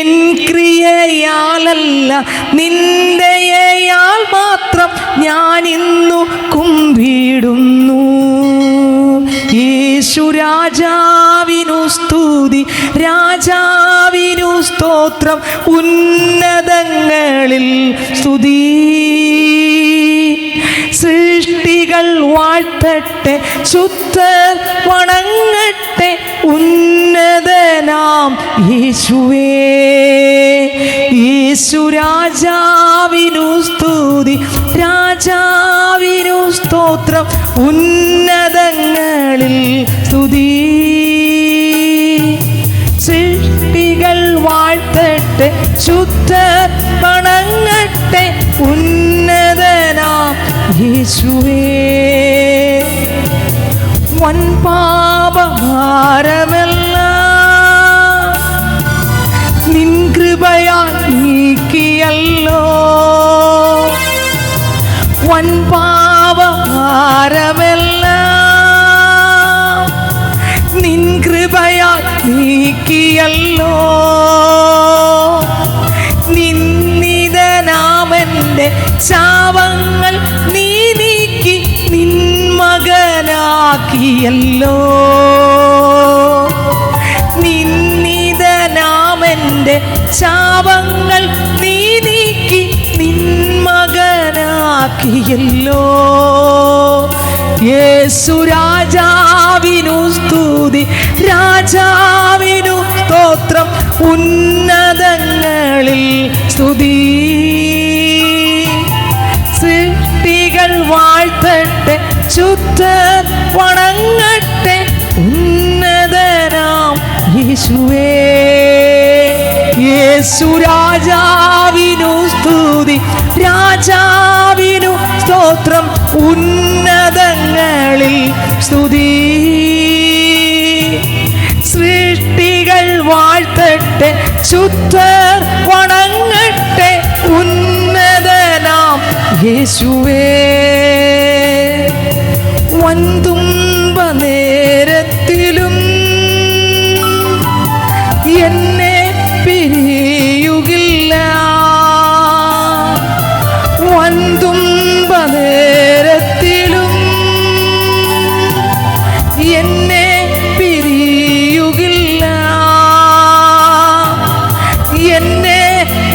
N ക്രിയയാലല്ല നിന്ദയാൽ മാത്രം ഞാൻ ഇന്നു കുമ്പിടുന്നു. യേശു രാജാവിനു സ്തുതി, രാജാവിനു സ്തോത്രം, ഉന്നതങ്ങളിൽ സ്തുതി. സൃഷ്ടികൾ വാഴ്ത്തട്ടെ, ശുദ്ധർ വണങ്ങട്ടെ ഉന്നതനാം യേശുവേ. യേശു രാജാവിനു സ്തുതി, രാജാവിനു സ്തോത്രം, ഉന്നതങ്ങളിൽ സ്തുതി. സൃഷ്ടികൾ വാഴ്ത്തട്ടെ, ശുദ്ധർ വണങ്ങട്ടെ ഉന്നതനാം യേശുവേ. വൻ പാപഭാരമെല്ലാം നിൻ കൃപയാൽ നീക്കിയല്ലോ. വൻ പാപഭാരമെല്ലാം നിൻ കൃപയാൽ നീക്കിയല്ലോ. നിന്ദിതനാമന്റെ ശാപങ്ങൾ നീ നീക്കി നിൻ മകനാക്കിയല്ലോ. നിന്ദിതനാമന്റെ ശാപങ്ങൾ നീ നീക്കി നിൻ മകനാക്കിയല്ലോ. യേശു രാജാവിനു സ്തുതി, രാജാവിനു സ്തോത്രം, ഉന്നതങ്ങളിൽ സ്തുതി. സൃഷ്ടികൾ വാഴ്ത്തട്ടെ, ശുദ്ധർ വണങ്ങട്ടെ ഉന്നതനാം യേശുവേ. യേശു രാജാവിനു സ്തുതി, രാജാവിനു സ്തോത്രം, ഉന്നതങ്ങളിൽ സ്തുതി. സൃഷ്ടികൾ വാഴ്ത്തട്ടെ, ശുദ്ധർ വണങ്ങട്ടെ ഉന്നതനാം യേശുവേ. വൻതുമ്പ നേരത്തിലും എന്നെ പിരിയുകില്ല. വൻതുമ്പ നേരത്തിലും എന്നെ പിരിയുകില്ല. എന്നെ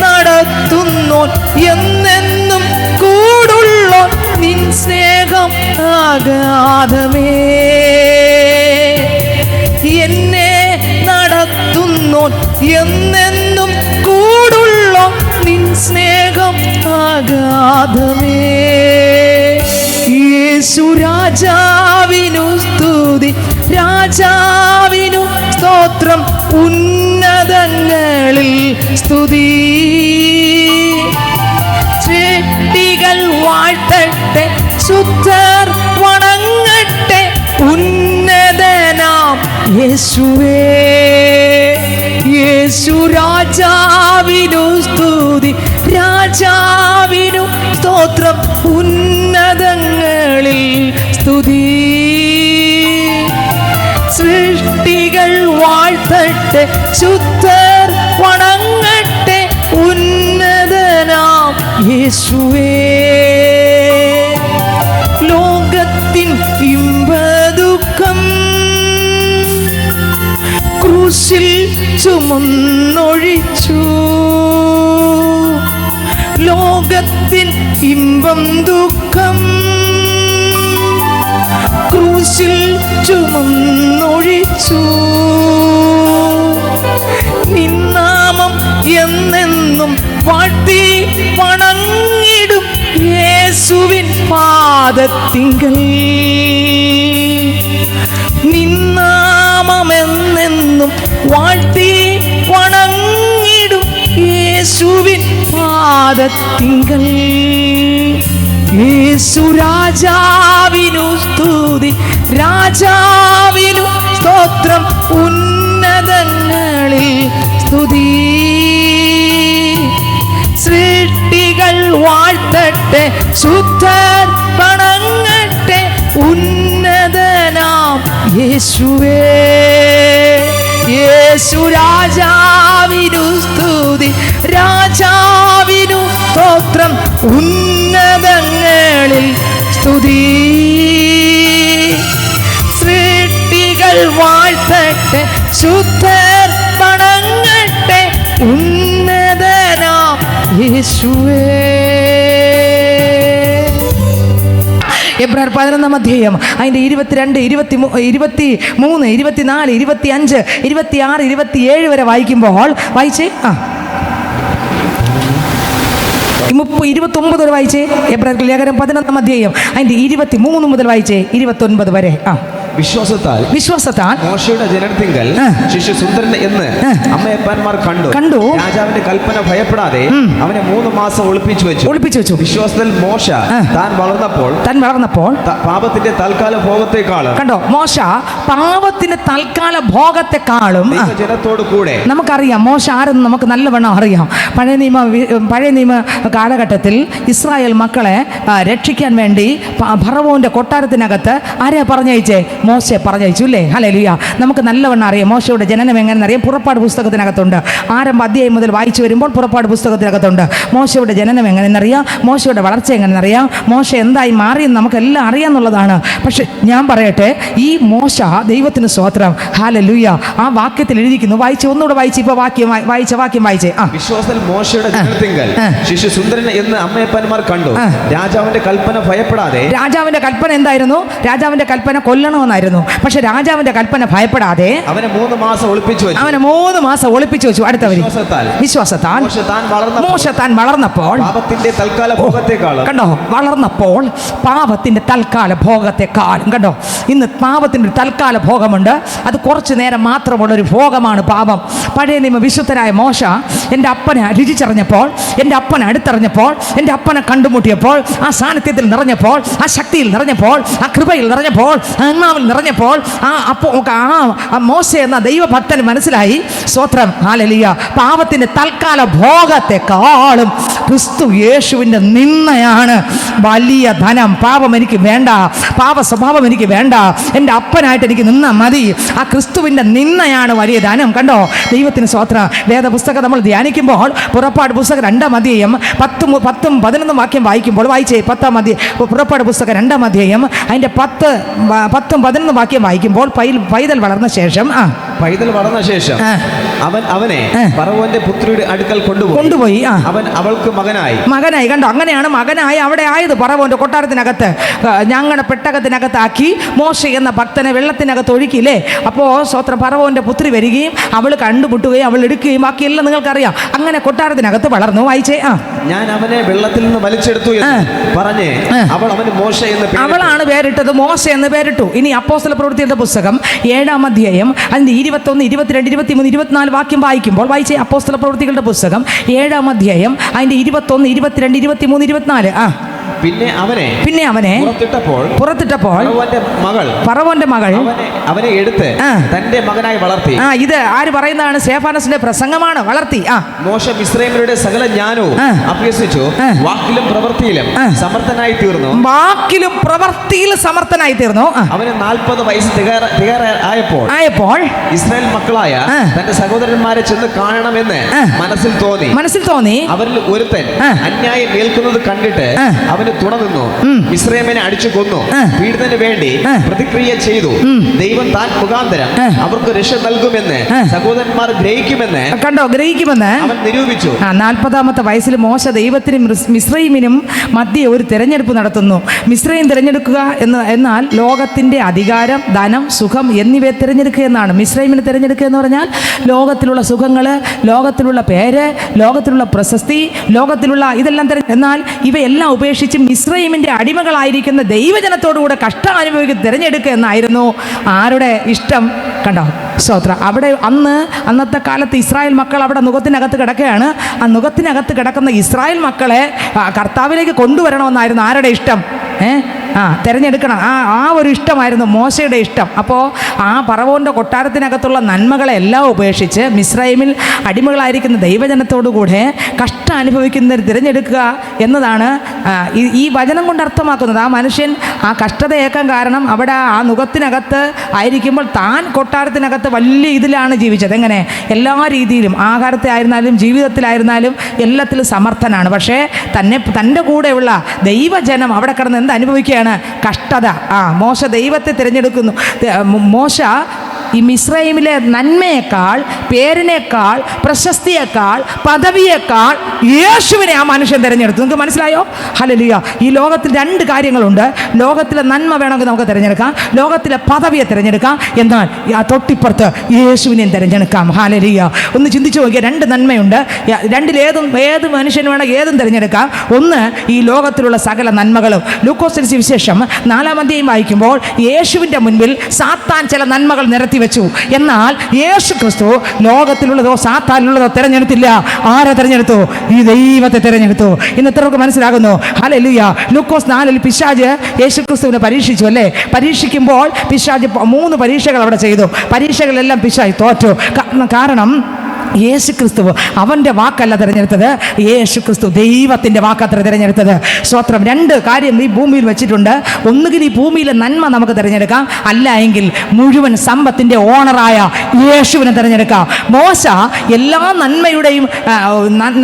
നടത്തുന്നോൻ എന്നെന്നും കൂടുള്ളോൻ, നിൻ സ്നേഹം അഗാധമേ. എന്നെ നടത്തുന്നോൻ എന്നെന്നും കൂടുള്ളോൻ, നിൻ സ്നേഹം അഗാധമേ. യേശു രാജാവിനു സ്തുതി, രാജാവിനു സ്തോത്രം, ഉന്നതങ്ങളിൽ സ്തുതി. സൃഷ്ടികൾ വാഴ്ത്തട്ടെ, ശുദ്ധർ വണങ്ങട്ടെ ഉന്നതനാം യേശുവേ. യേശു രാജാവിനു സ്തുതി, രാജാവിനു സ്തോത്രം, ഉന്നതങ്ങളിൽ സ്തുതി. സൃഷ്ടികൾ വാഴ്ത്തട്ടെ, ശുദ്ധർ വണങ്ങട്ടെ ഉന്നതനാം യേശുവേ. ലോകത്തിൻ ഇമ്പദുഃഖം ക്രൂശിൽ ചുമന്നൊഴിച്ചു. ലോകത്തിൻ ഇമ്പം ദുഃഖം ക്രൂശിൽ ചുമന്നൊഴിച്ചു. നിന്നാമം എന്നെന്നും വാഴ്ത്തി വണങ്ങിടും യേശുവിൻ പാദത്തിങ്കൽ. നിന്നാമമെന്നെന്നും വാഴ്ത്തി വണങ്ങിടും യേശുവിൻ പാദത്തിങ്കൽ. യേശു രാജാവിനു സ്തുതി, രാജാവിനു സ്തോത്രം, ഉന്നതങ്ങളിൽ സ്തുതി. സൃഷ്ടികൾ വാഴ്ത്തട്ടെ, ശുദ്ധർ വണങ്ങട്ടെ ഉന്നതനാം യേശുവേ. യേശു രാജാവിനു രാജാവിനു സ്തോത്രം, ഉന്നതങ്ങളിൽ സ്തുതി. സൃഷ്ടികൾ വാഴ്ത്തട്ടെ, ശുദ്ധർ വണങ്ങട്ടെ ഉന്നതനാം യേശുവേ. എബ്രായർ 11 അധ്യായം അതിൻ്റെ 22, 23, 24, 25, 26, 27 വരെ വായിക്കുമ്പോൾ വായിച്ചേ. 29 വരെ വായിച്ചേ. എബ്രായർ ലേഖനം 11 അധ്യായം അതിൻ്റെ 23 മുതൽ വായിച്ചേ 29 വരെ. വിശ്വാസത്താൽ മോശയുടെ ജനനത്തിങ്കൽ ശിശു സുന്ദരൻ എന്ന് അമ്മയപ്പന്മാർ കണ്ടു. രാജാവിന്റെ കൽപ്പന ഭയപ്പെടാതെ അവനെ 3 മാസം ഒളിപ്പിച്ചു വെച്ചു. വിശ്വാസത്തിൽ മോശ താൻ വളർന്നപ്പോൾ പാപത്തിന്റെ തൽക്കാല ഭോഗത്തെക്കാളും കണ്ടോ, മോശ പാപത്തിന്റെ തൽക്കാല ഭോഗത്തെക്കാളും ജനത്തോട് കൂടെ. നമുക്കറിയാം മോശ ആരെന്ന് നമുക്ക് നല്ലവണ്ണം അറിയാം. പഴയ നിയമ കാലഘട്ടത്തിൽ ഇസ്രായേൽ മക്കളെ രക്ഷിക്കാൻ വേണ്ടി ഫറവോന്റെ കൊട്ടാരത്തിനകത്ത് ആരെയാ പറഞ്ഞയച്ചേ? മോശയെ പറഞ്ഞയച്ചു അല്ലേ? ഹല്ലേലൂയ. നമുക്ക് നല്ലവണ്ണം അറിയാം മോശയുടെ ജനനം എങ്ങനെയെന്നറിയാം. പുറപ്പാട് പുസ്തകത്തിനകത്തുണ്ട്. ആരംഭ അധ്യായം മുതൽ വായിച്ചു വരുമ്പോൾ പുറപ്പാട് പുസ്തകത്തിനകത്തുണ്ട്. മോശയുടെ ജനനം എങ്ങനെയെന്നറിയാം, മോശയുടെ വളർച്ച എങ്ങനെയെന്നറിയാം, മോശ എന്തായി മാറിയെന്ന് നമുക്കെല്ലാം അറിയാമെന്നുള്ളതാണ്. പക്ഷെ ഞാൻ പറയട്ടെ, ഈ മോശ ദൈവത്തിന് സ്തോത്രം, ഹല്ലേലൂയ, ആ വാക്യത്തിൽ എഴുതിയിരിക്കുന്നു. ഒന്നുകൂടെ വായിച്ച് ഇപ്പോൾ വാക്യം വായിച്ചേ. വിശ്വാസത്തിൽ മോശയുടെ ജനനത്തിങ്കൽ ശിശു സുന്ദരൻ എന്ന് അമ്മയപ്പന്മാർ കണ്ടു. രാജാവിന്റെ കൽപ്പന ഭയപ്പെടാതെ. രാജാവിന്റെ കൽപ്പന എന്തായിരുന്നു? രാജാവിന്റെ കൽപ്പന കൊല്ലണമെന്നായിരുന്നു. പക്ഷെ രാജാവിന്റെ കൽപ്പന ഭയപ്പെടാതെ അവനെ 3 മാസം ഒളിപ്പിച്ചു വെച്ചു. അടുത്തവര് വിശ്വാസത്താൽ മോശ താൻ വളർന്നപ്പോൾ കണ്ടോ, വളർന്നപ്പോൾ പാപത്തിന്റെ തൽക്കാല ഭോഗത്തെക്കാളും. കണ്ടോ, ഇന്ന് പാപത്തിന്റെ ഒരു തൽക്കാല ഭോഗമുണ്ട്. അത് കുറച്ചു നേരം മാത്രമുള്ള ഒരു ഭോഗമാണ് പാപം. പഴയ നിയമ വിശുദ്ധരായ മോശ എൻ്റെ അപ്പനെ രുചിച്ചറിഞ്ഞപ്പോൾ, എൻ്റെ അപ്പനെ അടുത്തറിഞ്ഞപ്പോൾ, എൻ്റെ അപ്പനെ കണ്ടുമുട്ടിയപ്പോൾ, ആ സാന്നിധ്യത്തിൽ നിറഞ്ഞപ്പോൾ, ആ ശക്തിയിൽ നിറഞ്ഞപ്പോൾ, ആ കൃപയിൽ നിറഞ്ഞപ്പോൾ, ആത്മാവിൽ നിറഞ്ഞപ്പോൾ, ആ മോശ എന്ന ദൈവഭക്തന് മനസ്സിലായി, സ്തോത്രം, ഹല്ലേലൂയ, പാപത്തിന്റെ തൽക്കാല ഭോഗത്തെക്കാളും ക്രിസ്തു യേശുവിൻ്റെ നിന്നയാണ് വലിയ ധനം. പാപം എനിക്ക് വേണ്ട, പാപ സ്വഭാവം എനിക്ക് വേണ്ട, എൻ്റെ അപ്പനായിട്ട് എനിക്ക് നിന്നാൽ മതി. ആ ക്രിസ്തുവിൻ്റെ നിന്നയാണ് വലിയ ധനം. കണ്ടോ, ദൈവത്തിന് സ്തോത്രം. വേദപുസ്തകം നമ്മൾ ധ്യാനിക്കുമ്പോൾ പുറപ്പാട് പുസ്തകം 2 അധ്യായം 10, 11 വാക്യം വായിക്കുമ്പോൾ വായിച്ചേ. 10 അധ്യായം പുറപ്പാട് പുസ്തകം 2 അധ്യായം അതിൻ്റെ 10, 11 വാക്യം വായിക്കുമ്പോൾ പൈതൽ വളർന്ന ശേഷം അവനെ ഫറവോന്റെ പുത്രിയുടെ അടുക്കൽ കൊണ്ടുപോയി. അവൻ അവൾക്ക് മകനായി. കണ്ടോ, അങ്ങനെയാണ് മകനായി അവിടെ ആയത്. ഫറവോന്റെ കൊട്ടാരത്തിനകത്ത് ഞങ്ങളുടെ പെട്ടകത്തിനകത്താക്കി മോശ എന്ന ഭക്തനെ വെള്ളത്തിനകത്ത് ഒഴുക്കിയില്ലേ. അപ്പോൾ സ്തോത്രം, ഫറവോന്റെ പുത്രി വരികയും അവൾ കണ്ടുമുട്ടുകയും അവൾ എടുക്കുകയും ബാക്കിയെല്ലാം നിങ്ങൾക്കറിയാം. അങ്ങനെ കൊട്ടാരത്തിനകത്ത് വളർന്നു. വായിച്ചേ. ഞാൻ അവനെ വെള്ളത്തിൽ നിന്ന് വലിച്ചെടുത്തു പറഞ്ഞ് അവളാണ് പേരിട്ടത്, മോശ എന്ന് പേരിട്ടു. ഇനി അപ്പോസ്തല പ്രവൃത്തികളുടെ പുസ്തകം 7 അധ്യായം അതിന്റെ 21, 22, 23, 24 വാക്യം വായിക്കുമ്പോൾ വായിച്ചേ. അപ്പോസ്തല പ്രവൃത്തികളുടെ പുസ്തകം 7 അധ്യായം അതിന്റെ 21, 22, 23, 24. പിന്നെ അവനെ പുറത്തിട്ടപ്പോൾ ഫറവോന്റെ മകൾ അവനെ എടുത്ത് തന്റെ മകനായി വളർത്തി. ഇത് ആര് പറയുന്നതാണ്? സ്തെഫാനോസിന്റെ പ്രസംഗമാണ്. വളർത്തി. മോശ മിസ്രയീമ്യരുടെ സകല ജ്ഞാനവും അഭ്യസിച്ചു വാക്കിലും പ്രവൃത്തിയിലും സമർത്ഥനായി തീർന്നു. അവന് 40 വയസ്സ് തികയാറായപ്പോൾ ഇസ്രായേൽ മക്കളായ തന്റെ സഹോദരന്മാരെ ചെന്ന് കാണണമെന്ന് മനസ്സിൽ തോന്നി. അവരിൽ ഒരുത്തൻ അന്യായം ഏൽക്കുന്നത് കണ്ടിട്ട് അവന് തുണനിന്നു. മിസ്രയീമിനെ അടിച്ചു കൊന്നു. പീഡിതന് വേണ്ടി പ്രതിക്രിയ ചെയ്തു. ദൈവം താൻ മുഖാന്തരം അവർക്ക് രക്ഷ നൽകുമെന്ന് സഹോദരന്മാർ ഗ്രഹിക്കുമെന്ന് അവൻ നിരൂപിച്ചു. 40-ാമത്തെ വയസ്സിൽ മോശ ദൈവത്തിനും മിസ്രയീമിനും മധ്യേ ഒരു തെരഞ്ഞെടുപ്പ് നടത്തുന്നു. മിസ്രയീം തിരഞ്ഞെടുക്കുക എന്നാൽ ലോകത്തിന്റെ അധികാരം, ധനം, സുഖം എന്നിവയെ തിരഞ്ഞെടുക്കുക എന്നാണ്. മിസ്രയീമിനെ തിരഞ്ഞെടുക്കുക എന്ന് പറഞ്ഞാൽ ലോകത്തിലുള്ള സുഖങ്ങൾ, ലോകത്തിലുള്ള പേര്, ലോകത്തിലുള്ള പ്രശസ്തി, ലോകത്തിലുള്ള ഇതെല്ലാം എന്നാൽ ഇവയെല്ലാം ഉപേക്ഷിച്ച് മിസ്രയീമിന്റെ അടിമകളായിരിക്കുന്ന ദൈവജനത്തോടുകൂടെ കഷ്ടം അനുഭവിക്കുന്ന തിരഞ്ഞെടുക്കുക എന്നായിരുന്നു ആരുടെ ഇഷ്ടം? കണ്ടോ, സ്തോത്രം. അവിടെ അന്നത്തെ കാലത്ത് ഇസ്രായേൽ മക്കൾ അവിടെ നുകത്തിനകത്ത് കിടക്കുകയാണ്. ആ നുകത്തിനകത്ത് കിടക്കുന്ന ഇസ്രായേൽ മക്കളെ കർത്താവിലേക്ക് കൊണ്ടുവരണമെന്നായിരുന്നു ആരുടെ ഇഷ്ടം? തിരഞ്ഞെടുക്കണം. ആ ഒരു ഇഷ്ടമായിരുന്നു മോശയുടെ ഇഷ്ടം. അപ്പോൾ ആ ഫറവോൻ്റെ കൊട്ടാരത്തിനകത്തുള്ള നന്മകളെ എല്ലാം ഉപേക്ഷിച്ച് മിസ്രൈമിൽ അടിമകളായിരിക്കുന്ന ദൈവജനത്തോടുകൂടെ കഷ്ടം അനുഭവിക്കുന്നവർ തിരഞ്ഞെടുക്കുക എന്നതാണ് ഈ വചനം കൊണ്ട് അർത്ഥമാക്കുന്നത്. ആ മനുഷ്യൻ ആ കഷ്ടതയേക്കാൻ കാരണം അവിടെ ആ നുഖത്തിനകത്ത് ആയിരിക്കുമ്പോൾ താൻ കൊട്ടാരത്തിനകത്ത് വലിയ ഇതിലാണ് ജീവിച്ചത്. എങ്ങനെ? എല്ലാ രീതിയിലും, ആഹാരത്തെ ആയിരുന്നാലും ജീവിതത്തിലായിരുന്നാലും എല്ലാത്തിലും സമർത്ഥനാണ്. പക്ഷേ തൻ്റെ കൂടെയുള്ള ദൈവജനം അവിടെ കിടന്ന് എന്ത് അനുഭവിക്കുകയാണ്? കഷ്ടത. മോശ ദൈവത്തെ തിരഞ്ഞെടുക്കുന്നു. മോശ ഈ മിസ്രൈമിലെ നന്മയേക്കാൾ, പേരിനേക്കാൾ, പ്രശസ്തിയേക്കാൾ, പദവിയേക്കാൾ യേശുവിനെ ആ മനുഷ്യൻ തിരഞ്ഞെടുത്തു. നിങ്ങൾക്ക് മനസ്സിലായോ? ഹല്ലേലൂയ. ഈ ലോകത്തിൽ രണ്ട് കാര്യങ്ങളുണ്ട്. ലോകത്തിലെ നന്മ വേണമെങ്കിൽ നമുക്ക് തിരഞ്ഞെടുക്കാം, ലോകത്തിലെ പദവിയെ തിരഞ്ഞെടുക്കാം, എന്നാൽ ആ തൊട്ടിപ്പുറത്ത് യേശുവിനെയും തിരഞ്ഞെടുക്കാം. ഹല്ലേലൂയ. ഒന്ന് ചിന്തിച്ചു നോക്കിയാൽ രണ്ട് നന്മയുണ്ട്. ഏത് മനുഷ്യന് വേണമെങ്കിൽ ഏതും തിരഞ്ഞെടുക്കാം. ഒന്ന്, ഈ ലോകത്തിലുള്ള സകല നന്മകളും. ലൂക്കോസിന്റെ സുവിശേഷം 4-ാം അധ്യായം വായിക്കുമ്പോൾ യേശുവിൻ്റെ മുൻപിൽ സാത്താൻ ചില നന്മകൾ നിരത്തി വെച്ചു. എന്നാൽ യേശു ക്രിസ്തു ലോകത്തിലുള്ളതോ സാത്താനിലുള്ളതോ തിരഞ്ഞെടുത്തില്ല. ആരെ തിരഞ്ഞെടുത്തു? ഈ ദൈവത്തെ തിരഞ്ഞെടുത്തു. ഇന്ന് എത്രയൊക്കെ മനസ്സിലാകുന്നു? ഹല്ലേലൂയ. ലൂക്കോസ് 4-ൽ പിശാച് യേശു ക്രിസ്തുവിനെ പരീക്ഷിച്ചു അല്ലേ? പരീക്ഷിക്കുമ്പോൾ പിശാച് 3 പരീക്ഷകൾ അവിടെ ചെയ്തു. പരീക്ഷകളെല്ലാം പിശാച് തോറ്റു. കാരണം യേശു ക്രിസ്തു അവൻ്റെ വാക്കല്ല തിരഞ്ഞെടുത്തത്, യേശു ക്രിസ്തു ദൈവത്തിൻ്റെ വാക്കത്ര തിരഞ്ഞെടുത്തത്. സ്തോത്രം. 2 കാര്യം ഈ ഭൂമിയിൽ വെച്ചിട്ടുണ്ട്. ഒന്നുകിൽ ഈ ഭൂമിയിലെ നന്മ നമുക്ക് തിരഞ്ഞെടുക്കാം, അല്ല എങ്കിൽ മുഴുവൻ സമ്പത്തിൻ്റെ ഓണറായ യേശുവിനെ തിരഞ്ഞെടുക്കാം. മോശ എല്ലാ നന്മയുടെയും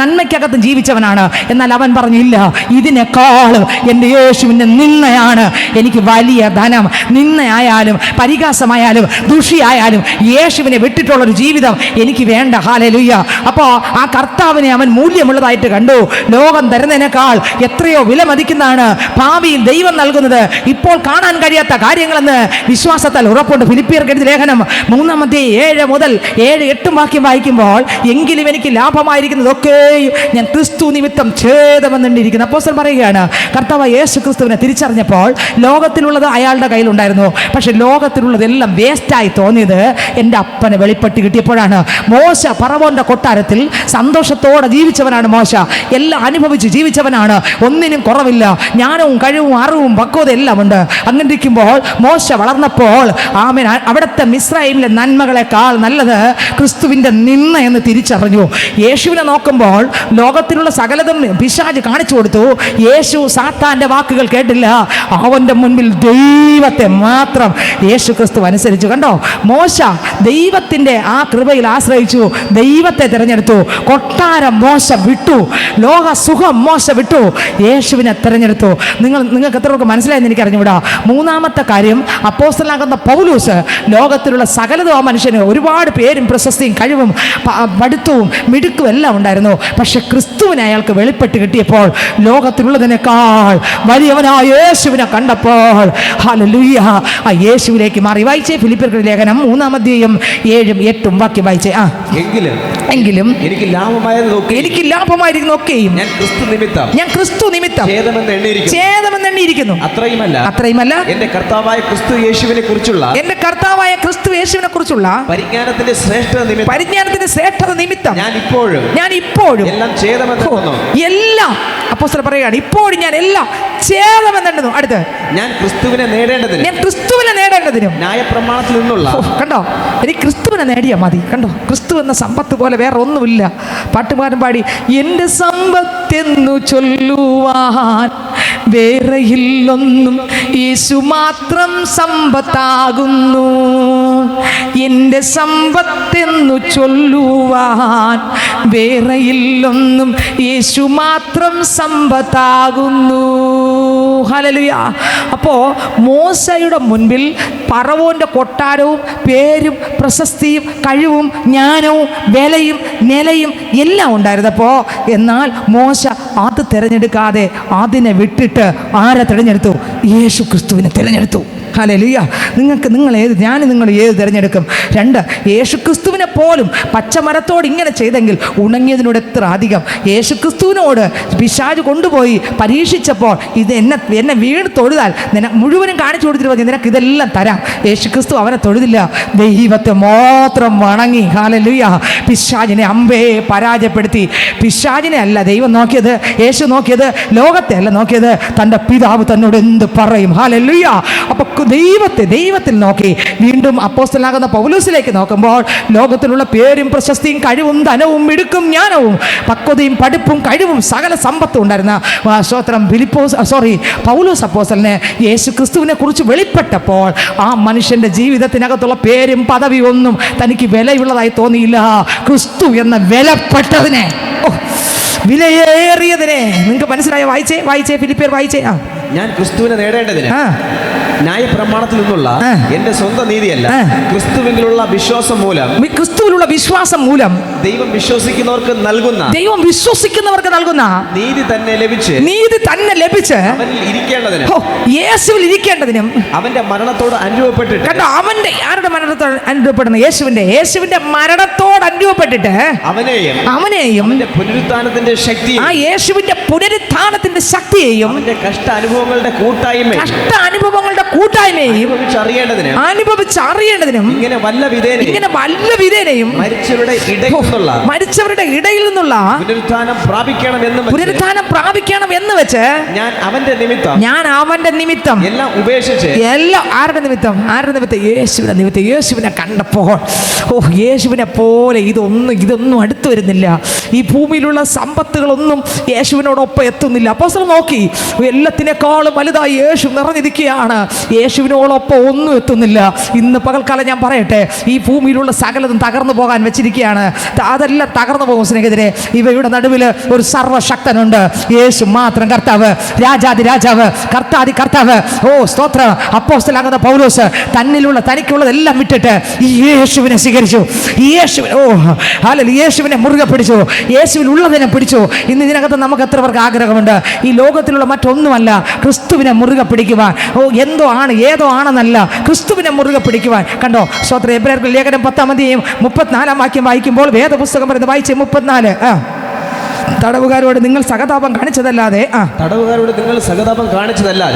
നന്മയ്ക്കകത്ത് ജീവിച്ചവനാണ്. എന്നാൽ അവൻ പറഞ്ഞില്ല, ഇതിനേക്കാളും എൻ്റെ യേശുവിൻ്റെ നിന്നയാണ് എനിക്ക് വലിയ ധനം. നിന്നയായാലും പരിഹാസമായാലും ദുഷിയായാലും യേശുവിനെ വിട്ടിട്ടുള്ളൊരു ജീവിതം എനിക്ക് വേണ്ട. ഹല്ലേലൂയ. അപ്പോൾ ആ കർത്താവിനെ അവൻ മൂല്യമുള്ളതായിട്ട് കണ്ടു. ലോകം തരുന്നതിനേക്കാൾ എത്രയോ വില മതിക്കുന്നതാണ് ഭാവിയിൽ ദൈവം നൽകുന്നത്, ഇപ്പോൾ കാണാൻ കഴിയാത്ത കാര്യങ്ങളെന്ന് വിശ്വാസത്താൽ ഉറപ്പുണ്ട്. ഫിലിപ്പിയർക്ക് എഴുതിയ ലേഖനം 3-ാം അധ്യായം 7 മുതൽ 7-8 വാക്യം വായിക്കുമ്പോൾ, എങ്കിലും എനിക്ക് ലാഭമായിരിക്കുന്നതൊക്കെയും ഞാൻ ക്രിസ്തു നിമിത്തം ഛേദമെന്നിരിക്കുന്നു. അപ്പോസ്തലൻ പറയുകയാണ്, കർത്താവ് യേശു ക്രിസ്തുവിനെ തിരിച്ചറിഞ്ഞപ്പോൾ ലോകത്തിലുള്ളത് അയാളുടെ കയ്യിലുണ്ടായിരുന്നു, പക്ഷെ ലോകത്തിലുള്ളതെല്ലാം വേസ്റ്റായി തോന്നിയത് എൻ്റെ അപ്പനെ വെളിപ്പെട്ട് കിട്ടിയപ്പോഴാണ്. മോശ ഫറവോന്റെ കൊട്ടാരത്തിൽ സന്തോഷത്തോടെ ജീവിച്ചവനാണ്. മോശ എല്ലാം അനുഭവിച്ച് ജീവിച്ചവനാണ്. ഒന്നിനും കുറവില്ല. ജ്ഞാനവും കഴിവും അറിവും പക്വത എല്ലാം ഉണ്ട്. അങ്ങനെ ഇരിക്കുമ്പോൾ മോശ വളർന്നപ്പോൾ ആമേൻ അവിടുത്തെ മിസ്രൈമിലെ നന്മകളെക്കാൾ നല്ലത് ക്രിസ്തുവിൻ്റെ നിന്ന എന്ന് തിരിച്ചറിഞ്ഞു. യേശുവിനെ നോക്കുമ്പോൾ ലോകത്തിലുള്ള സകലതും പിശാച് കാണിച്ചു കൊടുത്തു. യേശു സാത്താൻ്റെ വാക്കുകൾ കേട്ടില്ല. അവൻ്റെ മുൻപിൽ ദൈവത്തെ മാത്രം യേശു ക്രിസ്തു അനുസരിച്ചു. കണ്ടോ? മോശ ദൈവത്തിൻ്റെ ആ കൃപയിൽ ആശ്രയിച്ചു, ദൈവത്തെ തിരഞ്ഞെടുത്തു. കൊട്ടാരം മോശ വിട്ടു, ലോക സുഖം മോശ വിട്ടു, യേശുവിനെ തിരഞ്ഞെടുത്തു. നിങ്ങൾക്ക് എത്രയൊക്കെ മനസ്സിലായെന്ന് എനിക്ക് അറിഞ്ഞുകൂടാ. 3-ാമത്തെ കാര്യം, അപ്പോസ്തലനാകുന്ന പൗലോസ് ലോകത്തിലുള്ള സകലതും ആ മനുഷ്യന് ഒരുപാട് പേരും പ്രശസ്തിയും കഴിവും പഠിത്തവും മിടുക്കും എല്ലാം ഉണ്ടായിരുന്നു. പക്ഷെ ക്രിസ്തുവിനെ അയാൾക്ക് വെളിപ്പെട്ട് കിട്ടിയപ്പോൾ ലോകത്തിലുള്ളതിനേക്കാൾ വലിയവനായ യേശുവിനെ കണ്ടപ്പോൾ ഹല്ലേലൂയ ആ യേശുവിലേക്ക് മാറി. വായിച്ചേ ഫിലിപ്പിയർക്ക് ലേഖനം 3-ാം അധ്യായം 7-8 വാക്യം വായിച്ചേ. എങ്കിലും എനിക്ക് ലാഭമായിരിക്കുന്നതൊക്കെയും ഞാൻ ക്രിസ്തു നിമിത്തം ഛേദമെന്നെണ്ണിയിരിക്കുന്നു. അത്രയുമല്ല എന്റെ കർത്താവായ ക്രിസ്തു യേശുവിനെ കുറിച്ചുള്ള പരിജ്ഞാനത്തിന്റെ ശ്രേഷ്ഠത നിമിത്തം ഞാൻ ഇപ്പോഴും എല്ലാം അപ്പോസ്തലൻ പറയുകയാണ്, ഇപ്പോഴും ഞാൻ എല്ലാം ഛേദമെന്നെണ്ണുന്നു. അടുത്ത് ഞാൻ ക്രിസ്തുവിനെ നേടേണ്ടതിനും ന്യായപ്രമാണത്തിൽ നിന്നുള്ള. കണ്ടോ? എനിക്ക് ക്രിസ്തുവിനെ നേടിയാൽ മതി. കണ്ടോ? ക്രിസ്തു എന്ന സമ്പത്ത് പോലെ വേറെ ഒന്നുമില്ല. പാട്ടുകാരൻ പാടി, എൻ്റെ സമ്പത്തെന്നു ചൊല്ലുവാൻ വേറെയില്ലൊന്നും, യേശു മാത്രം സമ്പത്താകുന്നു. എൻ്റെ സമ്പത്തെന്നു ചൊല്ലുവാൻ വേറെയില്ലൊന്നും, യേശു മാത്രം സമ്പത്താകുന്നു. ഹല്ലേലൂയ. അപ്പോൾ മോശയുടെ മുൻപിൽ ഫറവോന്റെ കൊട്ടാരവും പേരും പ്രശസ്തിയും കഴിവും ജ്ഞാനവും വിലയും നിലയും എല്ലാം ഉണ്ടായിരുന്നപ്പോൾ, എന്നാൽ മോശ അത് തിരഞ്ഞെടുക്കാതെ അതിനെ വിട്ടിട്ട് ആരെ തിരഞ്ഞെടുത്തു? യേശു ക്രിസ്തുവിനെ തിരഞ്ഞെടുത്തു. ഹല്ലേലൂയ. നിങ്ങൾ ഏത് തിരഞ്ഞെടുക്കും? 2, യേശുക്രിസ്തുവിനെ പോലും പച്ചമരത്തോട് ഇങ്ങനെ ചെയ്തെങ്കിൽ ഉണങ്ങിയതിനോട് എത്ര അധികം. യേശുക്രിസ്തുവിനോട് പിശാച് കൊണ്ടുപോയി പരീക്ഷിച്ചപ്പോൾ ഇത് എന്നെ വീണ് തൊഴുതാൽ മുഴുവനും കാണിച്ചു കൊടുത്തിട്ട് പറഞ്ഞു, നിനക്ക് ഇതെല്ലാം തരാം. യേശുക്രിസ്തു അവനെ തൊഴുതില്ല, ദൈവത്തെ മാത്രം വണങ്ങി. ഹല്ലേലൂയ. പിശാചിനെ അമ്പേ പരാജയപ്പെടുത്തി. പിശാചിനെ അല്ല ദൈവം നോക്കിയത്, യേശു നോക്കിയത് ലോകത്തെ അല്ല നോക്കിയത്, തൻ്റെ പിതാവ് തന്നോട് എന്ത് പറയും. ഹല്ലേലൂയ. അപ്പൊ ദൈവത്തിൽ നോക്കി വീണ്ടും അപ്പോസ്തലനാകുന്ന പൗലോസിലേക്ക് നോക്കുമ്പോൾ ലോകത്തിലുള്ള പേരും പ്രശസ്തിയും കഴിവും ധനവും മിടുക്കും ജ്ഞാനവും പക്വതയും പഠിപ്പും കഴിവും സകല സമ്പത്തും ഉണ്ടായിരുന്ന പൗലോസ് അപ്പോസ്തലന് യേശു ക്രിസ്തുവിനെ കുറിച്ച് വെളിപ്പെട്ടപ്പോൾ ആ മനുഷ്യന്റെ ജീവിതത്തിനകത്തുള്ള പേരും പദവിയും ഒന്നും തനിക്ക് വിലയുള്ളതായി തോന്നിയില്ല. ക്രിസ്തു എന്ന വിലപ്പെട്ടതിനെ, വിലയേറിയതിനെ. നിങ്ങൾക്ക് മനസ്സിലായോ? വായിച്ചേ ഫിലിപ്പിയർ വായിച്ചേ. ഞാൻ ക്രിസ്തുവിനെ നേടേണ്ടതിന് ന്യായപ്രമാണത്തിൽ നിന്നുള്ള എന്റെ സ്വന്തം നീതിയല്ല, ക്രിസ്തുവിലുള്ള വിശ്വാസം മൂലം ദൈവം വിശ്വസിക്കുന്നവർക്ക് നൽകുന്ന നീതി തന്നെ ലഭിച്ച് യേശുവിൽ ഇരിക്കേണ്ടതിനും അവന്റെ മരണത്തോട് അനുഭവപ്പെട്ടിട്ട്, അവന്റെ ആരുടെ മരണത്തോട് അനുഭവപ്പെടുന്ന? യേശുവിന്റെ മരണത്തോട് അനുഭവപ്പെട്ടിട്ട് അവനെയും പുനരുത്ഥാനത്തിന്റെ ശക്തിയും, ആ യേശുവിന്റെ പുനരുത്ഥാനത്തിന്റെ ശക്തിയെയും കഷ്ട അനുഭവങ്ങളുടെ കൂട്ടായ്മയും അനുഭവിച്ചറിയേണ്ടതിനും ഇങ്ങനെ വല്ല വിധേനയും മരിച്ചവരുടെ ഇടയിൽ നിന്നുള്ള പുനരുത്ഥാനം പ്രാപിക്കണം എന്ന് വെച്ച് ഞാൻ അവന്റെ നിമിത്തം എല്ലാം ഉപേക്ഷിച്ച് ആരുടെ നിമിത്തം? യേശുവിനെ കണ്ടപ്പോൾ യേശുവിനെ പോലെ ഇതൊന്നും അടുത്തു വരുന്നില്ല. ഈ ഭൂമിയിലുള്ള സമ്പത്തുകളൊന്നും യേശുവിനോടൊപ്പം എത്തുന്നില്ല. അപ്പോസ്തലൻ നോക്കി, എല്ലാത്തിനേക്കാളും വലുതായി യേശു നിറഞ്ഞിരിക്കുകയാണ്. യേശുവിനോടൊപ്പം ഒന്നും എത്തുന്നില്ല. ഇന്ന് പകൽക്കാലം ഞാൻ പറയട്ടെ, ഈ ഭൂമിയിലുള്ള സകലതും തകർന്നു പോകാൻ വെച്ചിരിക്കുകയാണ്. അതെല്ലാം തകർന്നു പോകും സ്നേഹിതരെ. ഇവയുടെ നടുവിൽ ഒരു സർവശക്തനുണ്ട്. യേശു മാത്രം കർത്താവ്, രാജാതി രാജാവ്, കർത്താതി കർത്താവ്. സ്തോത്രം. അപ്പോസ്തലനാകുന്ന പൗലോസ് തനിക്കുള്ളതെല്ലാം വിട്ടിട്ട് ഈ യേശുവിനെ സ്വീകരിച്ചു. യേശുവിനെ മുറുകെ പിടിച്ചു. യേശുവിൽ ഉള്ളതിനെ പിടിച്ചു. ഇന്ന് ഇതിനകത്ത് നമുക്ക് എത്ര പേർക്ക് ആഗ്രഹമുണ്ട് ഈ ലോകത്തിലുള്ള മറ്റൊന്നുമല്ല ക്രിസ്തുവിനെ മുറുകെ പിടിക്കുവാൻ. ഏതോ ആണെന്നല്ല, ക്രിസ്തുവിനെ മുറുകെ പിടിക്കുവാൻ. കണ്ടോ സ്തോത്രം. എബ്രായർക്ക് ലേഖനം 10:34 വായിക്കുമ്പോൾ വേദപുസ്തകം പറയുന്നത്, വായിച്ചേ 34. തടവുകാരോട് നിങ്ങൾ സഹതാപം കാണിച്ചതല്ലാതെ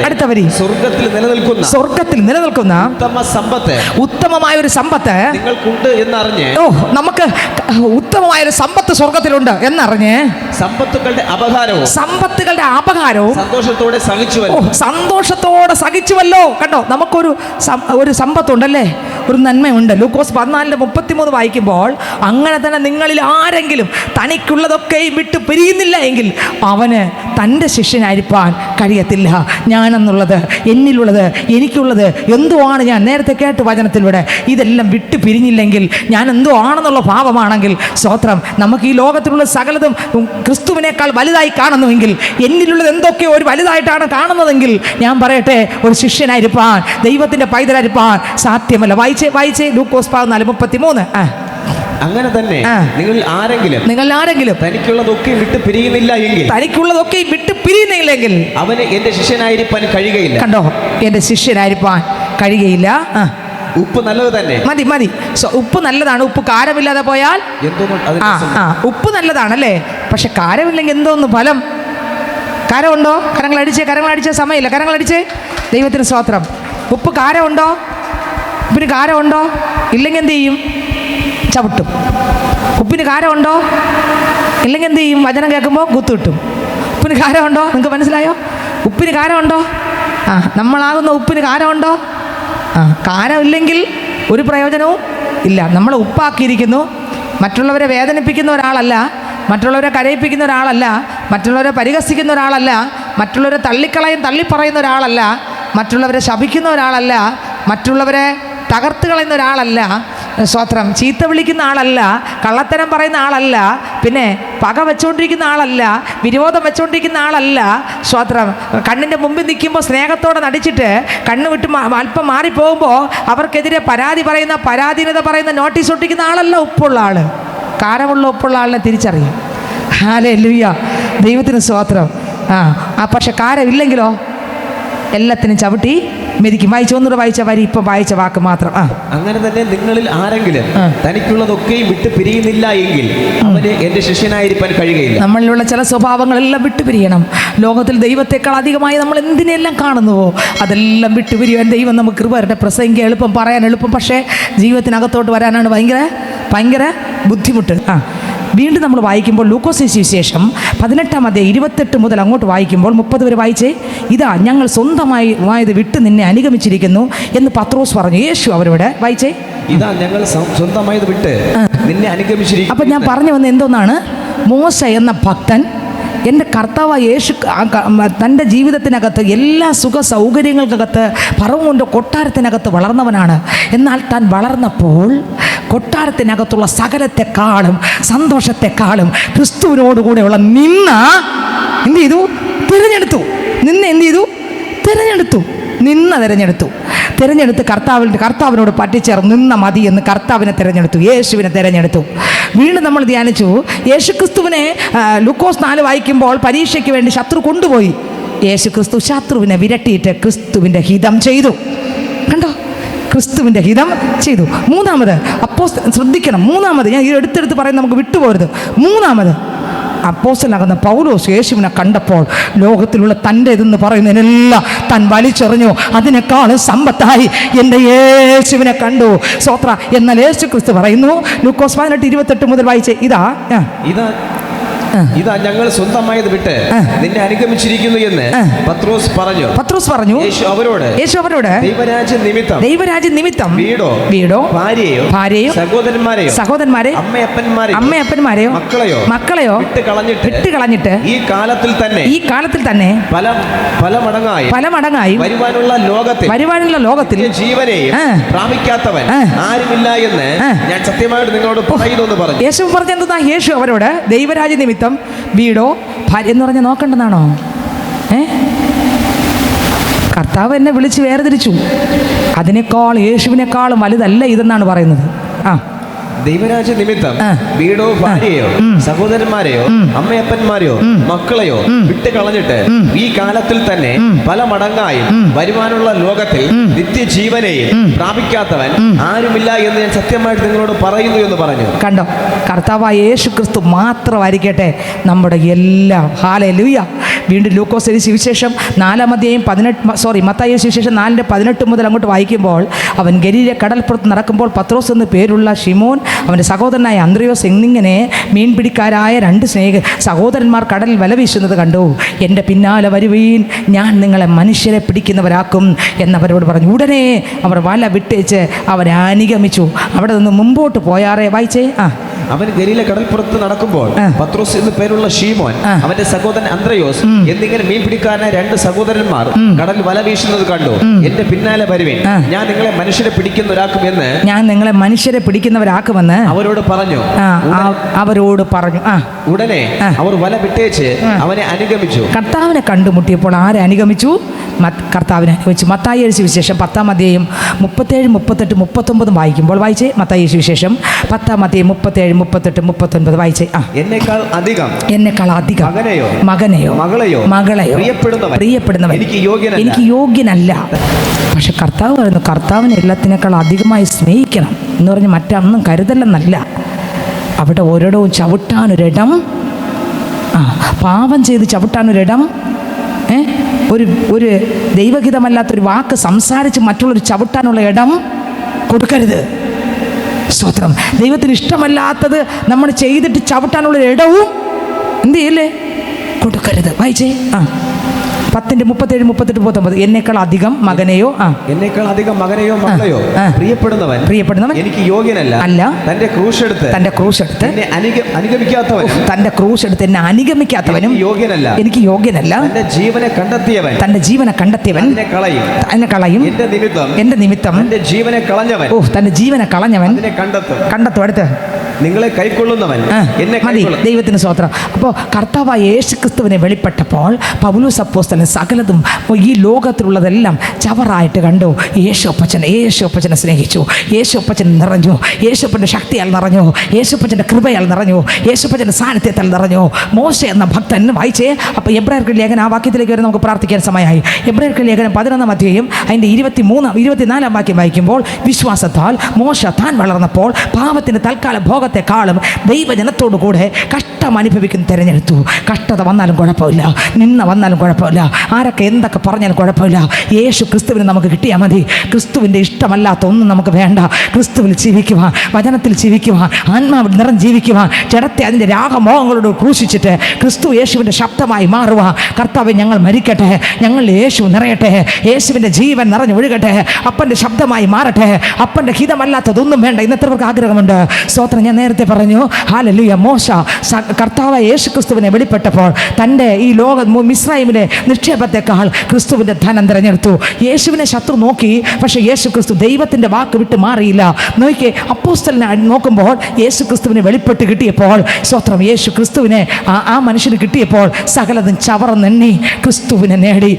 അടുത്ത വരി, സ്വർഗത്തിൽ നിലനിൽക്കുന്ന ഉത്തമമായ ഒരു സമ്പത്ത് നിങ്ങൾക്കുണ്ട് എന്നറിഞ്ഞ്, നമുക്ക് ഉത്തമമായ ഒരു സമ്പത്ത് സ്വർഗത്തിലുണ്ട് എന്നറിഞ്ഞ് സമ്പത്തുകളുടെ അപകാരവും സന്തോഷത്തോടെ സഹിച്ചുവല്ലോ. കണ്ടോ, നമുക്കൊരു സമ്പത്തുണ്ടല്ലേ, ഒരു നന്മയുണ്ട്. ലൂക്കോസ് 14:33 വായിക്കുമ്പോൾ, അങ്ങനെ തന്നെ നിങ്ങളിൽ ആരെങ്കിലും തനിക്കുള്ളതൊക്കെ വിട്ടു പിരിയുന്നില്ല എങ്കിൽ അവന് തൻ്റെ ശിഷ്യനായിരിക്കാൻ കഴിയത്തില്ല. ഞാനെന്നുള്ളത്, എന്നിലുള്ളത്, എനിക്കുള്ളത് എന്തോ ആണ്. ഞാൻ നേരത്തെ കേട്ട് വചനത്തിലൂടെ ഇതെല്ലാം വിട്ടു പിരിഞ്ഞില്ലെങ്കിൽ ഞാൻ എന്തോ ആണെന്നുള്ള ഭാവമാണെങ്കിൽ, സ്തോത്രം, നമുക്ക് ഈ ലോകത്തിലുള്ള സകലതും ക്രിസ്തുവിനേക്കാൾ വലുതായി കാണുന്നുവെങ്കിൽ, എന്നിലുള്ളത് എന്തൊക്കെയോ ഒരു വലുതായിട്ടാണ് കാണുന്നതെങ്കിൽ, ഞാൻ പറയട്ടെ, ഒരു ശിഷ്യനായിരിക്കാൻ, ദൈവത്തിൻ്റെ പൈതലായിരിക്കാൻ സാധ്യമല്ല. വായിച്ചേ ലൂക്കോസ് 14:33. അങ്ങനെ തന്നെ നിങ്ങൾ ആരെങ്കിലും തനിക്കുള്ളതൊക്കെ വിട്ടു പിരിയുന്നില്ലെങ്കിൽ അവന് എന്റെ ശിഷ്യനായിരിക്കാൻ കഴിയുകയില്ല. കണ്ടോ, എന്റെ ശിഷ്യനായിരിക്കാൻ കഴിയുകയില്ല. ഉപ്പ് നല്ലത് തന്നെ, മതി. ഉപ്പ് നല്ലതാണ്. ഉപ്പ് കാരമില്ലാതെ പോയാൽ ഉപ്പ് നല്ലതാണല്ലേ, പക്ഷെ കാരമില്ലെങ്കിൽ എന്തോന്ന് ഫലം? കാരമുണ്ടോ? കരങ്ങളടിച്ചേ സമയമില്ല. കരങ്ങളടിച്ചേ. ദൈവത്തിന് സ്തോത്രം. ഉപ്പ് കാരമുണ്ടോ? ഉപ്പിന് കാരമുണ്ടോ? ഇല്ലെങ്കിൽ എന്ത് ചെയ്യും? ചവിട്ടും. ഉപ്പിന് കാരമുണ്ടോ? ഇല്ലെങ്കിൽ എന്ത് ചെയ്യും? വചനം കേൾക്കുമ്പോൾ കുത്തുകിട്ടും. ഉപ്പിന് കാരമുണ്ടോ? നിങ്ങൾക്ക് മനസ്സിലായോ? ഉപ്പിന് കാരമുണ്ടോ? നമ്മളാകുന്ന ഉപ്പിന് കാരമുണ്ടോ? കാരമില്ലെങ്കിൽ ഒരു പ്രയോജനവും ഇല്ല. നമ്മൾ ഉപ്പാക്കിയിരിക്കുന്നു. മറ്റുള്ളവരെ വേദനിപ്പിക്കുന്ന ഒരാളല്ല, മറ്റുള്ളവരെ കരയിപ്പിക്കുന്ന ഒരാളല്ല, മറ്റുള്ളവരെ പരിഹസിക്കുന്ന ഒരാളല്ല, മറ്റുള്ളവരെ തള്ളിപ്പറയുന്ന ഒരാളല്ല, മറ്റുള്ളവരെ ശപിക്കുന്ന ഒരാളല്ല, മറ്റുള്ളവരെ തകർത്ത് കളയുന്ന ഒരാളല്ല, സ്തോത്രം, ചീത്ത വിളിക്കുന്ന ആളല്ല, കള്ളത്തരം പറയുന്ന ആളല്ല, പിന്നെ പക വെച്ചുകൊണ്ടിരിക്കുന്ന ആളല്ല, വിരോധം വെച്ചുകൊണ്ടിരിക്കുന്ന ആളല്ല, സ്തോത്രം, കണ്ണിൻ്റെ മുമ്പിൽ നിൽക്കുമ്പോൾ സ്നേഹത്തോടെ നടിച്ചിട്ട് കണ്ണ് വിട്ട് അല്പം മാറിപ്പോകുമ്പോൾ അവർക്കെതിരെ പരാധീനത പറയുന്ന നോട്ടീസ് ഒട്ടിക്കുന്ന ആളല്ല ഉപ്പുള്ള ആൾ. കാരമുള്ള ഉപ്പുള്ള ആളിനെ തിരിച്ചറിയും. ഹല്ലേലൂയ, ദൈവത്തിന് സ്തോത്രം. പക്ഷെ കാരമില്ലെങ്കിലോ എല്ലാത്തിനും ചവിട്ടി മെതിക്കും. വായിച്ച ഒന്നുകൂടെ വായിച്ച വരി, ഇപ്പം വായിച്ച വാക്ക് മാത്രം. അങ്ങനെ തന്നെ നിങ്ങളിൽ ആരെങ്കിലും തനിക്കുള്ളതൊക്കെയും വിട്ട് പിരിയുന്നില്ല എങ്കിൽ അവന് എന്റെ ശിഷ്യനായിരിക്കാൻ കഴിയുകയില്ല. നമ്മളിലുള്ള ചില സ്വഭാവങ്ങളെല്ലാം വിട്ടുപിരിയണം. ലോകത്തിൽ ദൈവത്തെക്കാൾ അധികമായി നമ്മൾ എന്തിനെല്ലാം കാണുന്നുവോ അതെല്ലാം വിട്ടുപിരിയാൻ ദൈവം നമുക്ക് കൃപ തരട്ടെ. പ്രസംഗിക്കാൻ എളുപ്പം, പറയാൻ എളുപ്പം, പക്ഷേ ജീവിതത്തിനകത്തോട്ട് വരാനാണ് ഭയങ്കര ബുദ്ധിമുട്ട്. വീണ്ടും നമ്മൾ വായിക്കുമ്പോൾ ലൂക്കോസ് സുവിശേഷം 18-ാം അധ്യായം 28 മുതൽ അങ്ങോട്ട് വായിക്കുമ്പോൾ 30 വരെ വായിച്ചേ. ഇതാ ഞങ്ങൾ സ്വന്തമായത് വിട്ട് നിന്നെ അനുഗമിച്ചിരിക്കുന്നു എന്ന് പത്രോസ് പറഞ്ഞു. യേശു അവരോട് വായിച്ചേ. ഇതാ ഞങ്ങൾ സ്വന്തമായത് വിട്ട് നിന്നെ അനുഗമിച്ചിരിക്കുന്നു. അപ്പം ഞാൻ പറഞ്ഞു വന്ന എന്തോന്നാണ്, മോശ എന്ന ഭക്തൻ എൻ്റെ കർത്താവ് യേശു തൻ്റെ ജീവിതത്തിനകത്ത് എല്ലാ സുഖ സൗകര്യങ്ങൾക്കകത്ത് ഫറവോൻ്റെ കൊട്ടാരത്തിനകത്ത് വളർന്നവനാണ്. എന്നാൽ താൻ വളർന്നപ്പോൾ കൊട്ടാരത്തിനകത്തുള്ള സകലത്തെക്കാളും സന്തോഷത്തെക്കാളും ക്രിസ്തുവിനോടുകൂടെയുള്ള എന്ത് ചെയ്തു? തിരഞ്ഞെടുത്തു. തിരഞ്ഞെടുത്ത് കർത്താവിനോട് പറ്റിച്ചേർന്ന് നിന്ന മതി എന്ന് കർത്താവിനെ തിരഞ്ഞെടുത്തു, യേശുവിനെ തിരഞ്ഞെടുത്തു. വീണ്ടും നമ്മൾ ധ്യാനിച്ചു യേശുക്രിസ്തുവിനെ ലൂക്കോസ് 4 വായിക്കുമ്പോൾ പരീക്ഷയ്ക്ക് വേണ്ടി ശത്രു കൊണ്ടുപോയി. യേശുക്രിസ്തു ശത്രുവിനെ വിരട്ടിയിട്ട് ക്രിസ്തുവിൻ്റെ ഹിതം ചെയ്തു. കണ്ടോ, ക്രിസ്തുവിൻ്റെ ഹിതം ചെയ്തു. മൂന്നാമത് ശ്രദ്ധിക്കണം, ഞാൻ എടുത്തെടുത്ത് പറയുന്നത് നമുക്ക് വിട്ടുപോകരുത്. മൂന്നാമത് അപ്പോസ്തലനാകുന്ന പൗലോസ് യേശുവിനെ കണ്ടപ്പോൾ ലോകത്തിലുള്ള തൻ്റെതെന്ന് പറയുന്നതിനെല്ലാം താൻ വലിച്ചെറിഞ്ഞു. അതിനേക്കാളും സമ്പത്തായി എൻ്റെ യേശുവിനെ കണ്ടു. സ്തോത്രം. എന്നാൽ യേശു ക്രിസ്തു പറയുന്നു, ലൂക്കോസ് 18:28 മുതൽ വായിച്ചേ. ഇതാ ഞങ്ങൾ സ്വന്തമായത് വിട്ട് നിന്നെ അനുഗമിച്ചിരിക്കുന്നു എന്ന് പത്രോസ് പറഞ്ഞു. യേശു അവരോട് ദൈവരാജ്യ നിമിത്തം വീടോ ഭാര്യയോ സഹോദരന്മാരെയോ അമ്മയപ്പന്മാരെയോ മക്കളെയോ വിട്ട് കളഞ്ഞിട്ട് ഈ കാലത്തിൽ തന്നെ പല മടങ്ങായി വരുവാനുള്ള ലോകത്തിൽ ജീവനെയും പ്രാപിക്കാത്തവൻ ആരുമില്ല എന്ന് ഞാൻ സത്യമായിട്ട് നിങ്ങളോട് പറയുന്നു എന്ന് പറഞ്ഞു. യേശു പറഞ്ഞെന്താ? യേശു അവരോട് ദൈവരാജ്യ നിമിത്തം വീടോ ഭാര്യ എന്ന് പറഞ്ഞ് നോക്കേണ്ടതാണോ? കർത്താവ് എന്നെ വിളിച്ച് വേർതിരിച്ചു. യേശുവിനേക്കാളും വലുതല്ല ഇതെന്നാണ് പറയുന്നത്. ദൈവരാജ്യ നിമിത്തം വീടോ ഭാര്യയോ സഹോദരന്മാരെയോ അമ്മയപ്പന്മാരെയോ മക്കളെയോ വിട്ട് കളഞ്ഞിട്ട് ഈ കാലത്തിൽ തന്നെ പല മടങ്ങായും വരുവാനുള്ള ലോകത്തിൽ നിത്യജീവനെയും പ്രാപിക്കാത്തവൻ ആരുമില്ല എന്ന് ഞാൻ സത്യമായിട്ട് നിങ്ങളോട് പറയുന്നു എന്ന് പറഞ്ഞു. കണ്ടോ, കർത്താവായ യേശു ക്രിസ്തു മാത്രമായിരിക്കട്ടെ നമ്മുടെ എല്ലാം. ഹല്ലേലൂയ. വീണ്ടും ലൂക്കോസ് സുവിശേഷം 4-ാം അധ്യായം മത്തായി സുവിശേഷം 4:18 മുതൽ അങ്ങോട്ട് വായിക്കുമ്പോൾ അവൻ ഗലീല കടൽപ്പുറത്ത് നടക്കുമ്പോൾ പത്രോസ് എന്ന് പേരുള്ള ശിമോൻ, അവൻ്റെ സഹോദരനായ അന്ത്രയോസ് എന്നിങ്ങനെ മീൻപിടിക്കാരായ 2 സഹോദരന്മാർ കടലിൽ വല വീശുന്നത് കണ്ടു. എൻ്റെ പിന്നാലെ വരുവീൻ, ഞാൻ നിങ്ങളെ മനുഷ്യരെ പിടിക്കുന്നവരാക്കും എന്നവരോട് പറഞ്ഞു. ഉടനെ അവർ വല വിട്ടേച്ച് അവരെ അനുഗമിച്ചു. അവിടെ നിന്ന് മുമ്പോട്ട് പോയാറേ. വായിച്ചേ. അവൻ ഗലീല കടൽപ്പുറത്ത് നടക്കുമ്പോൾ പത്രോസ് എന്ന് പേരുള്ള ശീമോൻ, അവന്റെ സഹോദരൻ അന്ത്രയോസ് എന്നിങ്ങനെ മീൻ പിടിക്കാരനായ 2 സഹോദരന്മാർ കടൽ വല വീശുന്നത് കണ്ടു. എന്റെ പിന്നാലെ വരുവിൻ, ഞാൻ നിങ്ങളെ മനുഷ്യരെ പിടിക്കുന്നവരാക്കുമെന്ന് അവരോട് പറഞ്ഞു. ഉടനെ അവർ വല വിട്ടേച്ച് അവനെ അനുഗമിച്ചു. കർത്താവിനെ കണ്ടുമുട്ടിയപ്പോൾ ആരെ അനുഗമിച്ചു? കർത്താവിനെ അനുഗമിച്ചു. മത്തായി സുവിശേഷം 10-ാം അധ്യായം 37, 38, 39 വായിക്കുമ്പോൾ വായിച്ചേ. മത്തായി സുവിശേഷം 10-ാം അധ്യായം 37, 38, 39 വായിച്ചേ. എന്നേക്കാൾ അധികം മകനെയോ മകളെയോ പ്രിയപ്പെടുന്നവൻ എനിക്ക് യോഗ്യനല്ല. പക്ഷെ കർത്താവ് പറയുന്നു, കർത്താവിനെ എല്ലാത്തിനേക്കാൾ അധികമായി സ്നേഹിക്കണം എന്ന് പറഞ്ഞ് മറ്റൊന്നും കരുതല്ലെന്നല്ല. അവിടെ ഒരിടവും ചവിട്ടാനൊരിടം, പാപം ചെയ്ത് ചവിട്ടാനൊരിടം, ഒരു ദൈവഹിതമല്ലാത്തൊരു വാക്ക് സംസാരിച്ച് മറ്റുള്ളൊരു ചവിട്ടാനുള്ള ഇടം കൊടുക്കരുത്. സ്തോത്രം. ദൈവത്തിന് ഇഷ്ടമല്ലാത്തത് നമ്മൾ ചെയ്തിട്ട് ചവിട്ടാനുള്ളൊരു ഇടവും എന്ത് ചെയ്യല്ലേ? കൊടുക്കരുത്. വായിച്ചേ. 10-ന്റെ 37, 38, 39. എന്നേക്കാൾ അധികം മകനെയോ മകളെയോ പ്രിയപ്പെടുന്നവൻ എനിക്ക് യോഗ്യനല്ല. തന്റെ ക്രൂശ് എടുത്ത് എന്നെ അനുഗമിക്കാത്തവനും എനിക്ക് യോഗ്യനല്ല. തന്റെ ജീവനെ കണ്ടെത്തിയവൻ എന്നെ കളയും. എന്റെ നിമിത്തം തന്റെ ജീവനെ കളഞ്ഞവൻ കണ്ടെത്തും. അടുത്ത് നിങ്ങളെ കൈക്കൊള്ളുന്നവൻ എന്നെ മതി. ദൈവത്തിന് സ്തോത്രം. അപ്പോൾ കർത്താവായ യേശു ക്രിസ്തുവിനെ വെളിപ്പെട്ടപ്പോൾ പൗലോസ് അപ്പോസ്തലൻ സകലതും ഈ ലോകത്തിലുള്ളതെല്ലാം ചവറായിട്ട് കണ്ടു. യേശുപ്പച്ചനെ സ്നേഹിച്ചു, യേശുപ്പച്ചൻ നിറഞ്ഞു, യേശുപ്പൻ്റെ ശക്തിയാൽ നിറഞ്ഞു, യേശുപ്പച്ചൻ്റെ കൃപയാൽ നിറഞ്ഞു, യേശുപ്പച്ചൻ്റെ സാന്നിധ്യത്താൽ നിറഞ്ഞു. മോശ എന്ന ഭക്തൻ വായിച്ചേ. അപ്പോൾ എബ്രായർക്ക് ലേഖനം ആ വാക്യത്തിലേക്ക് വരെ നമുക്ക് പ്രാർത്ഥിക്കാൻ സമയമായി. എബ്രായർക്ക് ലേഖനം 11-ാം അധ്യായം അതിൻ്റെ 24-ാം വാക്യം വായിക്കുമ്പോൾ, വിശ്വാസത്താൽ മോശ താൻ വളർന്നപ്പോൾ പാപത്തിൻ്റെ തൽക്കാല ഭോഗത്തെക്കാളും ദൈവജനത്തോടു കൂടെ കഷ്ടം അനുഭവിക്കുന്ന തിരഞ്ഞെടുത്തു. കഷ്ടത വന്നാലും കുഴപ്പമില്ല, നിന്ന വന്നാലും കുഴപ്പമില്ല, ആരൊക്കെ എന്തൊക്കെ പറഞ്ഞാലും കുഴപ്പമില്ല. യേശു ക്രിസ്തുവിന് നമുക്ക് കിട്ടിയാൽ മതി. ക്രിസ്തുവിൻ്റെ ഇഷ്ടമല്ലാത്ത ഒന്നും നമുക്ക് വേണ്ട. ക്രിസ്തുവിൽ ജീവിക്കുവാൻ, വചനത്തിൽ ജീവിക്കുവാൻ, ആത്മാവിൽ നിറഞ്ഞ് ജീവിക്കുവാൻ, ജഡത്തെ അതിൻ്റെ രാഗമോഹങ്ങളോട് ക്രൂശിച്ചിട്ട് ക്രിസ്തു യേശുവിൻ്റെ ശബ്ദമായി മാറുവാൻ. കർത്താവ്, ഞങ്ങൾ മരിക്കട്ടെ, ഞങ്ങൾ യേശു നിറയട്ടെ, യേശുവിൻ്റെ ജീവൻ നിറഞ്ഞൊഴുകട്ടെ, അപ്പൻ്റെ ശബ്ദമായി മാറട്ടെ, അപ്പൻ്റെ ഹിതമല്ലാത്തതൊന്നും വേണ്ട. ഇന്നത്തെ പേർക്ക് ആഗ്രഹമുണ്ട്. സ്തോത്രം. ഞാൻ നേരത്തെ പറഞ്ഞു, ഹല്ലേലൂയ. മോശ കർത്താവ് യേശു ക്രിസ്തുവിനെ വെളിപ്പെട്ടപ്പോൾ തൻ്റെ ഈ ലോക മിസ്രൈമിലെ നിക്ഷേപത്തെക്കാൾ ക്രിസ്തുവിൻ്റെ ധനം തിരഞ്ഞെടുത്തു. യേശുവിനെ ശത്രു നോക്കി, പക്ഷേ യേശു ക്രിസ്തു ദൈവത്തിൻ്റെ വാക്ക് വിട്ട് മാറിയില്ല. നോക്കി, അപ്പോസ്തലനെ നോക്കുമ്പോൾ യേശു ക്രിസ്തുവിനെ വെളിപ്പെട്ട് കിട്ടിയപ്പോൾ, സ്തോത്രം, യേശു ക്രിസ്തുവിനെ ആ മനുഷ്യന് കിട്ടിയപ്പോൾ സകലതും ചവറന്നെണ്ണി ക്രിസ്തുവിനെ നേടി.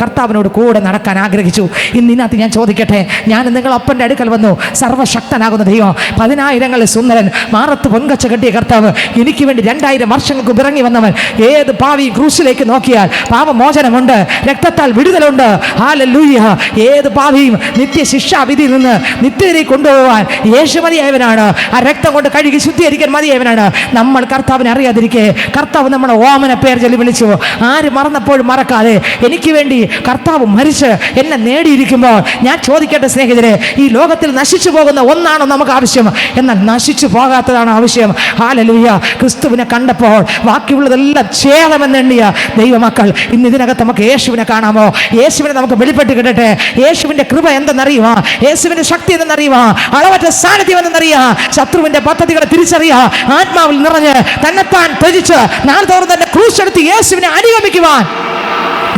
കർത്താവിനോട് കൂടെ നടക്കാൻ ആഗ്രഹിച്ചു. ഇന്നിനകത്ത് ഞാൻ ചോദിക്കട്ടെ, ഞാൻ നിങ്ങൾ അപ്പൻ്റെ അടുക്കൽ വന്നു. സർവശക്തനാകുന്ന ദൈവം, 10,000 സുന്ദരൻ, മാറത്ത് പൊൻകച്ച കെട്ടിയ കർത്താവ്, എനിക്ക് വേണ്ടി 2000 വർഷങ്ങൾക്ക് ഇറങ്ങി വന്നവൻ. ഏത് പാവി ക്രൂശിലേക്ക് നോക്കിയാൽ പാപമോചനമുണ്ട്, രക്തത്താൽ വിടുതലുണ്ട്. ഹല്ലേലൂയ. ഏത് പാവിയും നിത്യശിക്ഷാവിധിയിൽ നിന്ന് നിത്യതയിലേക്ക് കൊണ്ടുപോകാൻ യേശു മതിയായവനാണ്. ആ രക്തം കൊണ്ട് കഴുകി ശുദ്ധീകരിക്കാൻ മതിയായവനാണ്. നമ്മൾ കർത്താവിനെ അറിയാതിരിക്കെ കർത്താവ് നമ്മുടെ ഓമന പേർ ചൊല്ലി വിളിച്ചു. ആര് മറന്നപ്പോഴും മറക്കാതെ എനിക്ക് വേണ്ടി കർത്താവ് മരിച്ച് എന്നെ നേടിയിരിക്കുമ്പോൾ ഞാൻ ചോദിക്കട്ടെ സ്നേഹിതരെ, ഈ ലോകത്തിൽ നശിച്ചു പോകുന്ന ഒന്നാണോ നമുക്ക് ആവശ്യം? എന്നാൽ നശിച്ചു പോകാത്തതാണ് ആവശ്യം. ഹല്ലേലൂയ. ക്രിസ്തുവിനെ കണ്ടപ്പോൾ ബാക്കിയുള്ളതെല്ലാം ഛേദമെന്നെണ്ണിയ ദൈവമക്കൾ, ഇന്ന് ഇതിനകത്ത് നമുക്ക് യേശുവിനെ കാണാമോ? യേശുവിനെ നമുക്ക് വെളിപ്പെട്ട് കിട്ടട്ടെ. യേശുവിൻ്റെ കൃപ എന്തെന്നറിയുക, യേശുവിൻ്റെ ശക്തി എന്തെന്നറിയുക, അളവറ്റ സാന്നിധ്യം എന്തെന്നറിയുക, ശത്രുവിൻ്റെ പദ്ധതികളെ തിരിച്ചറിയുക, ആത്മാവിൽ നിറഞ്ഞ് തന്നെത്താൻ ത്യജിച്ച് നാൾ തോറും തന്നെ ക്രൂശെടുത്ത് യേശുവിനെ അനുഗമിക്കുവാൻ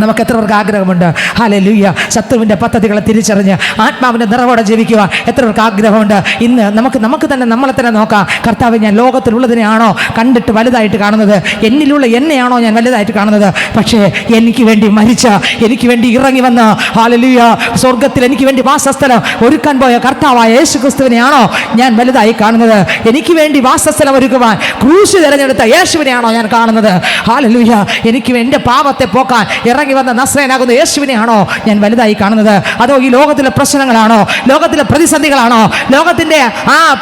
നമുക്ക് എത്ര പേർക്ക് ആഗ്രഹമുണ്ട്? ഹല്ലേലൂയ. ശത്രുവിൻ്റെ പദ്ധതികളെ തിരിച്ചറിഞ്ഞ് ആത്മാവിൻ്റെ നിറവോടെ ജീവിക്കുവാൻ എത്ര പേർക്ക് ആഗ്രഹമുണ്ട്? ഇന്ന് നമുക്ക് തന്നെ നമ്മളെ തന്നെ നോക്കാം. കർത്താവ്, ഞാൻ ലോകത്തിലുള്ളതിനെയാണോ കണ്ടിട്ട് വലുതായിട്ട് കാണുന്നത്? എന്നിലുള്ള എന്നെയാണോ ഞാൻ വലുതായിട്ട് കാണുന്നത്? പക്ഷേ എനിക്ക് വേണ്ടി മരിച്ച, എനിക്ക് വേണ്ടി ഇറങ്ങി വന്ന, ഹല്ലേലൂയ, സ്വർഗത്തിൽ എനിക്ക് വേണ്ടി വാസസ്ഥലം ഒരുക്കാൻ പോയ കർത്താവായ യേശു ക്രിസ്തുവിനെയാണോ ഞാൻ വലുതായി കാണുന്നത്? എനിക്ക് വേണ്ടി വാസസ്ഥലം ഒരുക്കുവാൻ ക്രൂശ് തിരഞ്ഞെടുത്ത യേശുവിനെയാണോ ഞാൻ കാണുന്നത്? ഹല്ലേലൂയ. എനിക്ക് എൻ്റെ പാപത്തെ പോക്കാൻ ഇറങ്ങി വന്ന നസ്രയനാകുന്ന യേശുവിനെയാണോ ഞാൻ വലുതായി കാണുന്നത്? അതോ ഈ ലോകത്തിലെ പ്രശ്നങ്ങളാണോ, ലോകത്തിലെ പ്രതിസന്ധികളാണോ, ലോകത്തിൻ്റെ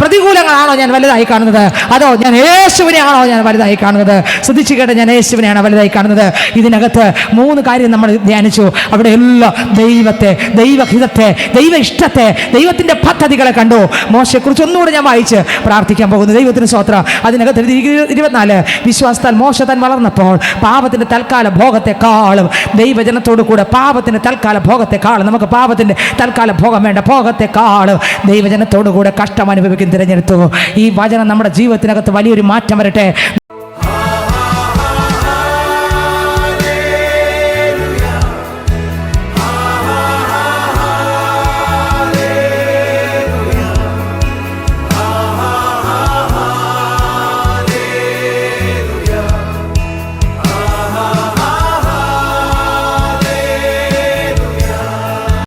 പ്രതികൂലങ്ങളാണോ ഞാൻ വലുതായി കാണുന്നത്? അതോ ഞാൻ യേശുവിനെയാണോ ഞാൻ വലുതായി കാണുന്നത്? ശ്രദ്ധിച്ചു കേട്ടെ, ഞാൻ യേശുവിനെയാണ് വലുതായി കാണുന്നത്. ഇതിനകത്ത് 3 കാര്യം നമ്മൾ ധ്യാനിച്ചു. അവിടെ എല്ലാം ദൈവത്തെ, ദൈവഹിതത്തെ, ദൈവ ഇഷ്ടത്തെ, ദൈവത്തിൻ്റെ പദ്ധതികളെ കണ്ടു. മോശയെക്കുറിച്ച് ഒന്നുകൂടെ ഞാൻ വായിച്ച് പ്രാർത്ഥിക്കാൻ പോകുന്നു. ദൈവത്തിന് സ്തോത്രം. അതിനകത്ത് 24, വിശ്വാസത്താൽ മോശ താൻ വളർന്നപ്പോൾ പാപത്തിൻ്റെ തൽക്കാല ഭോഗത്തെക്കാളും ദൈവജനത്തോടു കൂടെ പാപത്തിൻ്റെ തൽക്കാല ഭോഗത്തെക്കാളും, നമുക്ക് പാപത്തിൻ്റെ തൽക്കാല ഭോഗം വേണ്ട, ഭോഗത്തെക്കാളും ദൈവജനത്തോടു കൂടെ കഷ്ടം അനുഭവിക്കുന്ന തിരഞ്ഞെടുത്തു. ഈ വചനം നമ്മുടെ ജീവിതത്തിനകത്ത് വലിയൊരു മാറ്റം വരട്ടെ.